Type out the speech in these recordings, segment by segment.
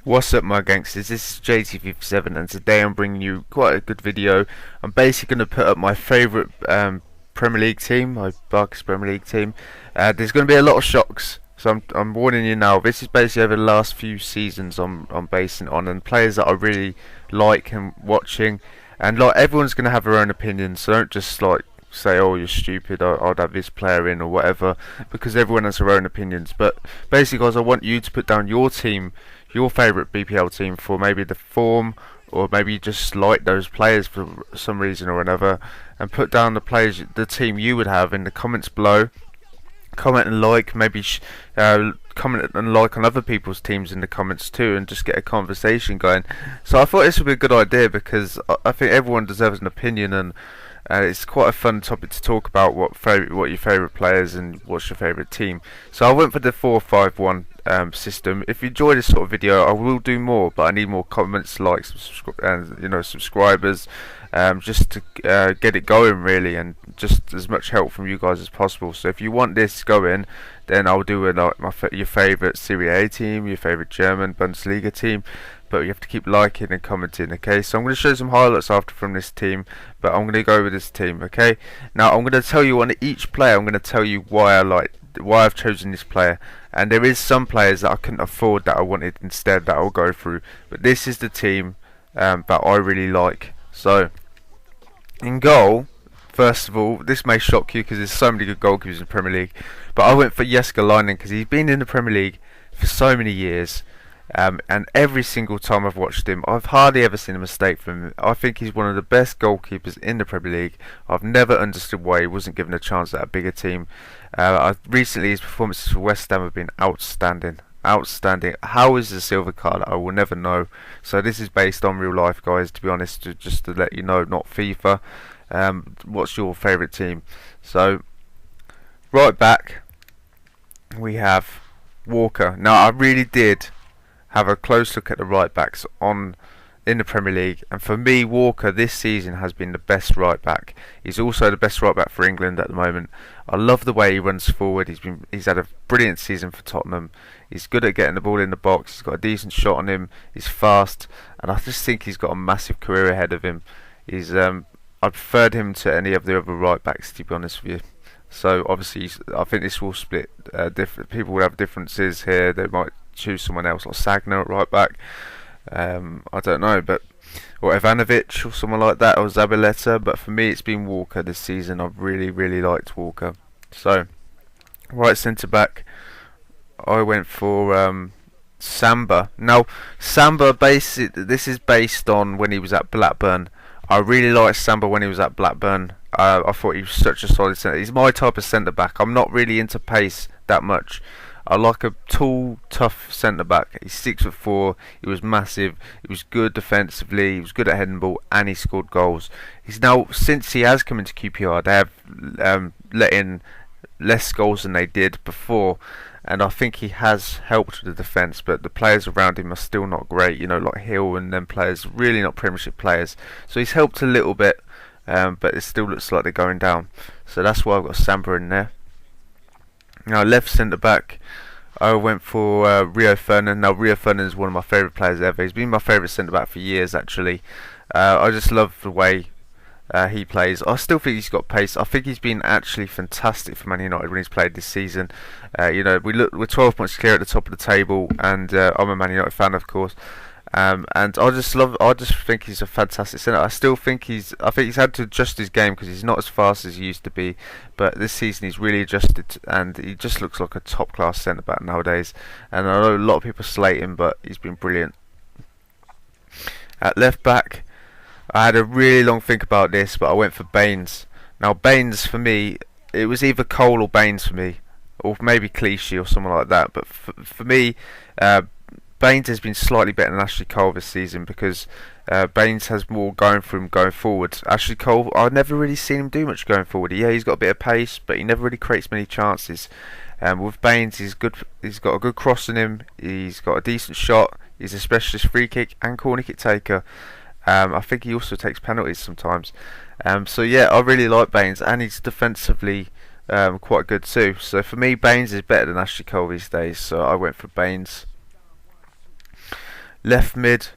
What's up, my gangsters? This is JT57, and today I'm bringing you quite a good video. I'm basically going to put up my favourite Premier League team, my Barclays Premier League team. There's going to be a lot of shocks, so I'm warning you now. This is basically over the last few seasons I'm basing it on, and players that I really like and watching. And like, everyone's going to have their own opinions, so don't just like say, oh, you're stupid, I'd have this player in or whatever, because everyone has their own opinions. But basically, guys, I want you to put down your team, your favourite BPL team, for maybe the form, or maybe you just like those players for some reason or another, and put down the team you would have in the comments below. Comment and like, maybe comment and like on other people's teams in the comments too, and just get a conversation going. So I thought this would be a good idea, because I think everyone deserves an opinion, and it's quite a fun topic to talk about, what your favourite players and what's your favourite team. So I went for the 4-5-1 system. If you enjoy this sort of video, I will do more, but I need more comments, likes, and subscribers, just to get it going really, and just as much help from you guys as possible. So if you want this going, then I'll do your favourite Serie A team, your favourite German Bundesliga team, but you have to keep liking and commenting. Okay, so I'm going to show some highlights after from this team, but I'm going to go with this team. Okay, now I'm going to tell you on each player, I'm going to tell you why I've chosen this player, and there is some players that I couldn't afford that I wanted instead that I'll go through, but this is the team that I really like. So in goal, first of all, this may shock you because there's so many good goalkeepers in the Premier League, but I went for Jesper Leinen because he's been in the Premier League for so many years. And every single time I've watched him, I've hardly ever seen a mistake from him. I think he's one of the best goalkeepers in the Premier League. I've never understood why he wasn't given a chance at a bigger team. Recently, his performances for West Ham have been outstanding. Outstanding. How is the silver card? I will never know. So this is based on real life, guys, to be honest, just to let you know, not FIFA. What's your favourite team? So, right back, we have Walker. Now, I really did have a close look at the right backs in the Premier League, and for me, Walker this season has been the best right back. He's also the best right back for England at the moment. I love the way he runs forward. He's had a brilliant season for Tottenham. He's good at getting the ball in the box. He's got a decent shot on him. He's fast, and I just think he's got a massive career ahead of him. I preferred him to any of the other right backs, to be honest with you. So obviously, I think this will split. People will have differences here. They might choose someone else like Sagna at right back. I don't know, or Ivanovic or someone like that, or Zabaleta. But for me, it's been Walker this season. I've really liked Walker. So right centre back, I went for Samba. Now Samba, this is based on when he was at Blackburn. I really liked Samba when he was at Blackburn. I thought he was such a solid centre. He's my type of centre back. I'm not really into pace that much. I like a tall, tough centre back. He's 6'4". He was massive. He was good defensively. He was good at heading ball, and he scored goals. He's now, since he has come into QPR, they have let in less goals than they did before, and I think he has helped with the defence. But the players around him are still not great. Like Hill and them players, really not Premiership players. So he's helped a little bit, but it still looks like they're going down. So that's why I've got Samba in there. Now left centre back, I went for Rio Ferdinand. Now Rio Ferdinand is one of my favourite players ever. He's been my favourite centre back for years actually. I just love the way he plays. I still think he's got pace. I think he's been actually fantastic for Man United when he's played this season. We're 12 points clear at the top of the table, and I'm a Man United fan, of course. And I just think he's a fantastic centre. I think he's had to adjust his game because he's not as fast as he used to be. But this season he's really adjusted, and he just looks like a top class centre back nowadays. And I know a lot of people slate him, but he's been brilliant. At left back, I had a really long think about this, but I went for Baines. Now Baines, for me, it was either Cole or Baines for me, or maybe Clichy or someone like that. But for me, Baines has been slightly better than Ashley Cole this season, because Baines has more going for him going forward. Ashley Cole, I've never really seen him do much going forward. Yeah, he's got a bit of pace, but he never really creates many chances. With Baines, he's good. He's got a good cross in him. He's got a decent shot. He's a specialist free kick and corner kick taker. I think he also takes penalties sometimes. So yeah, I really like Baines, and he's defensively quite good too. So for me, Baines is better than Ashley Cole these days. So I went for Baines. Left mid.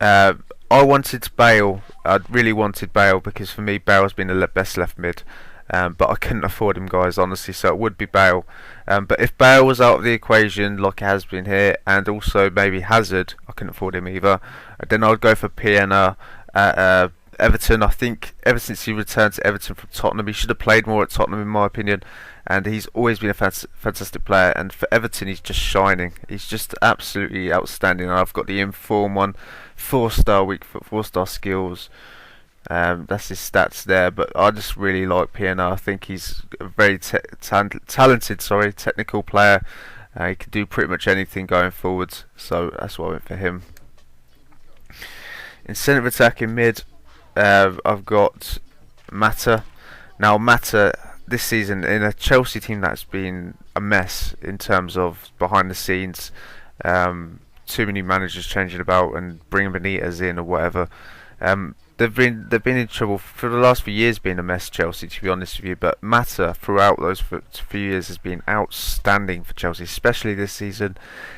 Uh, I wanted Bale. I really wanted Bale because for me, Bale's been the best left mid. But I couldn't afford him, guys, honestly. So it would be Bale. But if Bale was out of the equation, like it has been here, and also maybe Hazard, I couldn't afford him either. Then I'd go for Piena at Everton. I think ever since he returned to Everton from Tottenham, he should have played more at Tottenham, in my opinion. And he's always been a fantastic player. And for Everton, he's just shining. He's just absolutely outstanding. And I've got the inform one, 4-star weak foot, 4-star skills. That's his stats there, but I just really like Piena. I think he's a very talented, technical player. He can do pretty much anything going forwards, so that's why I went for him. In centre attack in mid, I've got Mata. Now Mata this season in a Chelsea team that's been a mess in terms of behind the scenes. Too many managers changing about and bringing Benitez in or whatever. They've been in trouble for the last few years, being a mess, Chelsea, to be honest with you. But Mata throughout those few years has been outstanding for Chelsea, especially this season.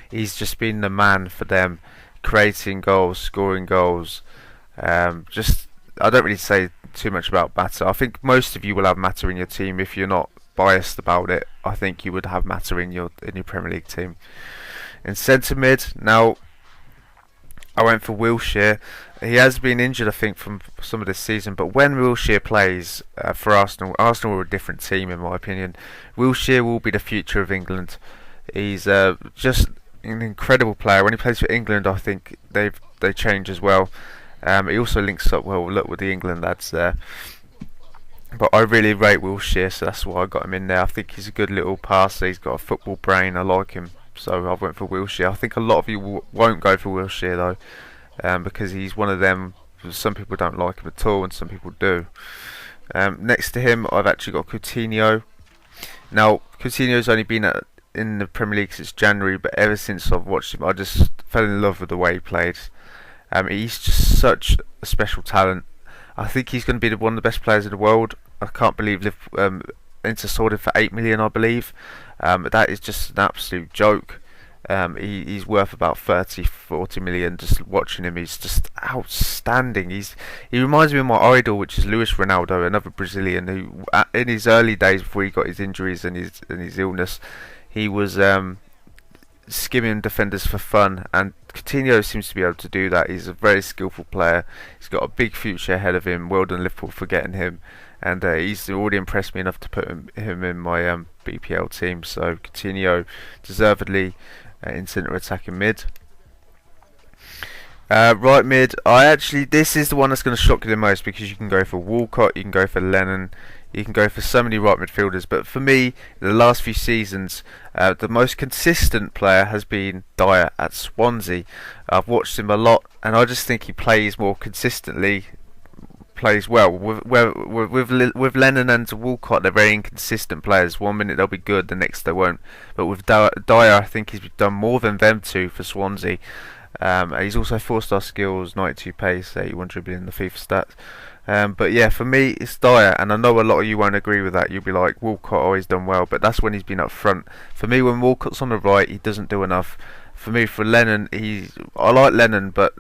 He's just been the man for them, creating goals, scoring goals. Just I don't really say too much about Mata. I think most of you will have Mata in your team. If you're not biased about it, I think you would have Mata in your Premier League team. In centre mid, now I went for Wilshere. He has been injured, I think, from some of this season. But when Wilshere plays for Arsenal, Arsenal are a different team, in my opinion. Wilshere will be the future of England. He's just an incredible player. When he plays for England, I think they change as well. He also links up well with the England lads there. But I really rate Wilshere, so that's why I got him in there. I think he's a good little passer. He's got a football brain. I like him, so I went for Wilshere. I think a lot of you won't go for Wilshere though, because he's one of them. Some people don't like him at all, and some people do. Next to him, I've actually got Coutinho. Now, Coutinho's only been in the Premier League since January, but ever since I've watched him, I just fell in love with the way he played. He's just such a special talent. I think he's going to be one of the best players in the world. I can't believe Inter sold him for 8 million, I believe. That is just an absolute joke. He's worth about 30-40 million. Just watching him, he's just outstanding. He reminds me of my idol, which is Luis Ronaldo, another Brazilian who, in his early days before he got his injuries and his illness, he was skimming defenders for fun, and Coutinho seems to be able to do that. He's a very skillful player. He's got a big future ahead of him. Well done Liverpool for getting him, and he's already impressed me enough to put him in my BPL team. So Coutinho deservedly in centre attacking mid. Right mid, this is the one that's going to shock you the most, because you can go for Walcott, you can go for Lennon, you can go for so many right midfielders, but for me, in the last few seasons, the most consistent player has been Dyer at Swansea. I've watched him a lot, and I just think he plays more consistently, plays well. With Lennon and Walcott, they're very inconsistent players. 1 minute they'll be good, the next they won't. But with Dyer, I think he's done more than them two for Swansea. He's also 4-star skills, 92 pace, 81 dribbling in the FIFA stats. But yeah, for me it's Dyer, and I know a lot of you won't agree with that. You'll be like, Walcott always done well, but that's when he's been up front. For me, when Walcott's on the right, he doesn't do enough. For me, for Lennon, I like Lennon, but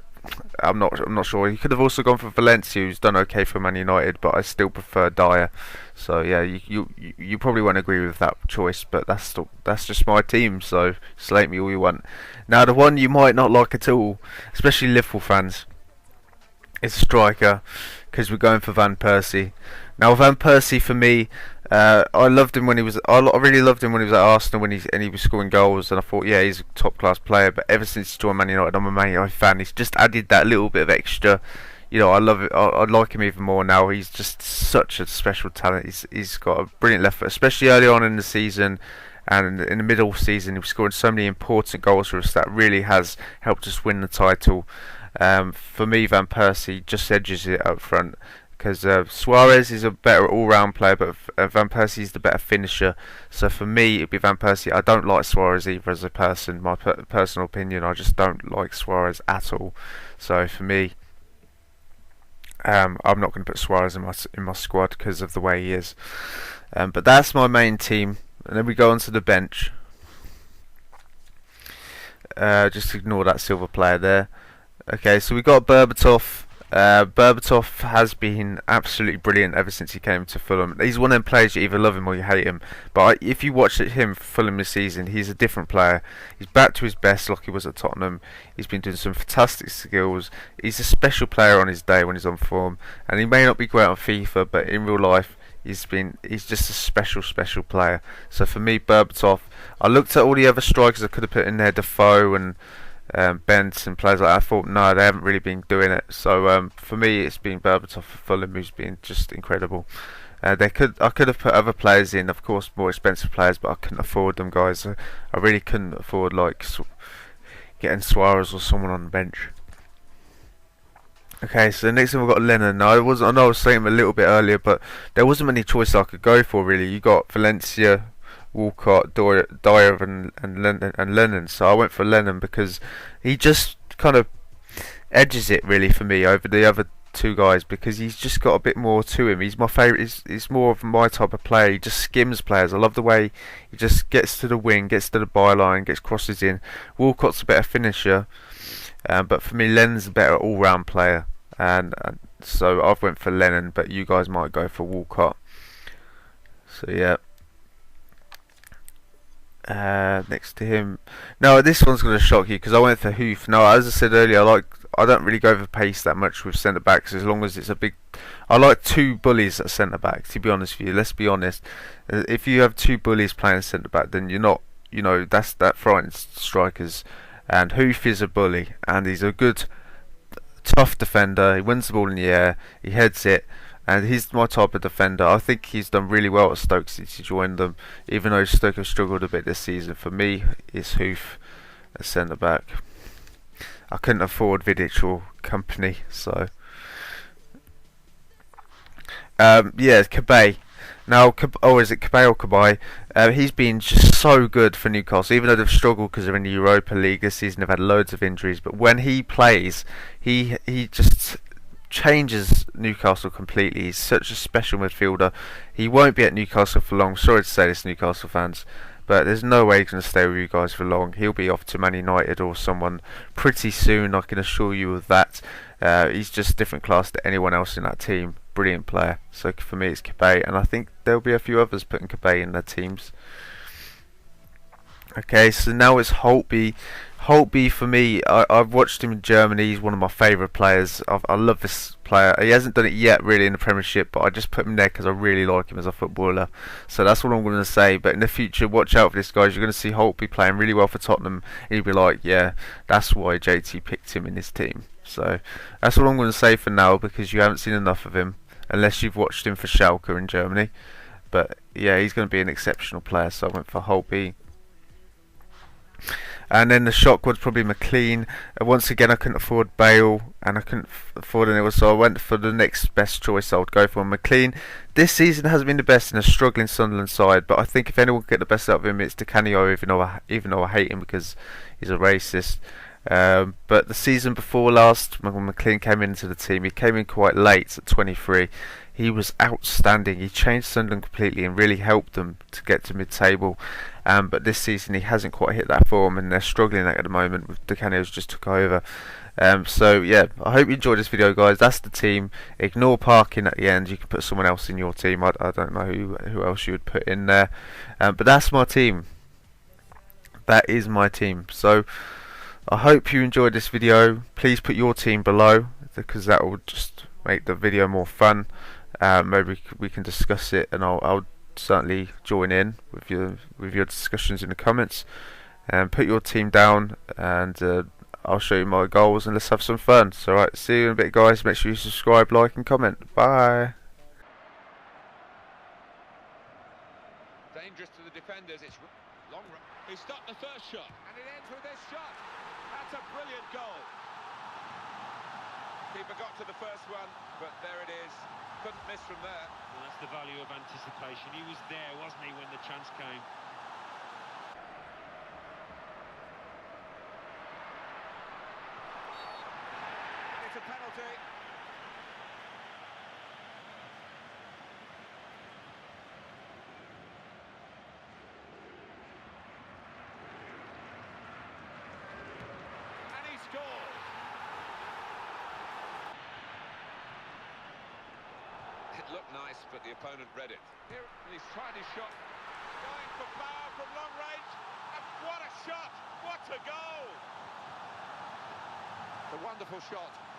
I'm not sure. He could have also gone for Valencia, who's done okay for Man United, but I still prefer Dyer. So yeah, you probably won't agree with that choice, but that's just my team. So slate me all you want. Now, the one you might not like at all, especially Liverpool fans, is a striker, because we're going for Van Persie. Now, Van Persie, for me, I loved him when he was. I really loved him when he was at Arsenal, he was scoring goals, and I thought, yeah, he's a top class player. But ever since he joined Man United, I'm a Man United fan. He's just added that little bit of extra. You know, I love it. I like him even more now. He's just such a special talent. He's got a brilliant left foot, especially early on in the season. And in the middle of the season, he was scoring so many important goals for us that really has helped us win the title. For me, Van Persie just edges it up front, because Suarez is a better all-round player, but Van Persie is the better finisher. So for me, it'd be Van Persie. I don't like Suarez either as a person. My personal opinion, I just don't like Suarez at all. So for me, I'm not going to put Suarez in my squad because of the way he is. But that's my main team, and then we go on to the bench. Just ignore that silver player there. Okay, so we got Berbatov. Berbatov has been absolutely brilliant ever since he came to Fulham. He's one of them players you either love him or you hate him. But if you watch him for Fulham this season, he's a different player. He's back to his best like he was at Tottenham. He's been doing some fantastic skills. He's a special player on his day when he's on form. And he may not be great on FIFA, but in real life, he's just a special player. So for me, Berbatov, I looked at all the other strikers I could have put in there, Defoe and Bent and players like that. I thought no, they haven't really been doing it. So for me, it's been Berbatov for Fulham, who's been just incredible. I could have put other players in, of course, more expensive players, but I couldn't afford them, guys. I really couldn't afford like getting Suarez or someone on the bench. Okay, so the next thing we've got Lennon. Now, I know I was saying him a little bit earlier, but there wasn't many choices I could go for really. You got Valencia, Walcott, Dyer, and Lennon. So I went for Lennon because he just kind of edges it really for me over the other two guys because he's just got a bit more to him. He's my favourite. He's more of my type of player. He just skims players. I love the way he just gets to the wing, gets to the byline, gets crosses in. Walcott's a better finisher, but for me, Lennon's a better all-round player. And so I've went for Lennon, but you guys might go for Walcott. So yeah. Next to him, no, this one's going to shock you because I went for Hoof. No, as I said earlier, I don't really go for pace that much with centre backs as long as it's a big. I like two bullies at centre back. To be honest with you, let's be honest. If you have two bullies playing centre back, then you're not. That frightens strikers. And Hoof is a bully, and he's a good, tough defender. He wins the ball in the air, he heads it, and he's my type of defender. I think he's done really well at Stoke since he joined them, even though Stoke have struggled a bit this season. For me, it's Hoof at centre back. I couldn't afford Vidic or company, so yeah, Kabay. Now, is it Kabay or Kabay? He's been just so good for Newcastle, even though they've struggled because they're in the Europa League this season. They've had loads of injuries, but when he plays, he just changes Newcastle completely. He's such a special midfielder. He won't be at Newcastle for long. Sorry to say this, Newcastle fans, but there's no way he's going to stay with you guys for long. He'll be off to Man United or someone pretty soon, I can assure you of that. He's just a different class to anyone else in that team. Brilliant player. So for me it's Kabay, and I think there'll be a few others putting Kabay in their teams. Okay, so now it's Holtby. Holtby for me, I've watched him in Germany. He's one of my favourite players. I love this player. He hasn't done it yet really in the Premiership, but I just put him there because I really like him as a footballer. So that's what I'm going to say. But in the future, watch out for this, guys. You're going to see Holtby playing really well for Tottenham, and you'll be like, yeah, that's why JT picked him in his team. So that's what I'm going to say for now, because you haven't seen enough of him, unless you've watched him for Schalke in Germany. But yeah, he's going to be an exceptional player, so I went for Holtby. And then the shock was probably McLean. Once again, I couldn't afford Bale, and I couldn't afford anyone, so I went for the next best choice I would go for. McLean this season hasn't been the best in a struggling Sunderland side, but I think if anyone could get the best out of him, it's Di Canio, even though I hate him because he's a racist. But the season before last, when McLean came into the team, he came in quite late at 23. He was outstanding. He changed Sunderland completely and really helped them to get to mid-table. But this season he hasn't quite hit that form, and they're struggling at the moment with Di Canio's just took over. So yeah, I hope you enjoyed this video, guys. That's the team. Ignore parking at the end. You can put someone else in your team. I don't know who else you would put in there. But that's my team. That is my team. So I hope you enjoyed this video. Please put your team below, because that will just make the video more fun. Maybe we can discuss it, and I'll certainly join in with your discussions in the comments. Put your team down, and I'll show you my goals, and let's have some fun. So right, see you in a bit, guys. Make sure you subscribe, like, and comment. Bye. Dangerous to the defenders. It's long. He stopped the first shot, and it ends with this shot. That's a brilliant goal. Keeper got to the first one, but there it is. Couldn't miss from there. Well, that's the value of anticipation. He was there, wasn't he, when the chance came? And it's a penalty. scores. It looked nice, but the opponent read it. Here, he's tried his shot. Going for power from long range. And what a shot! What a goal! It's a wonderful shot.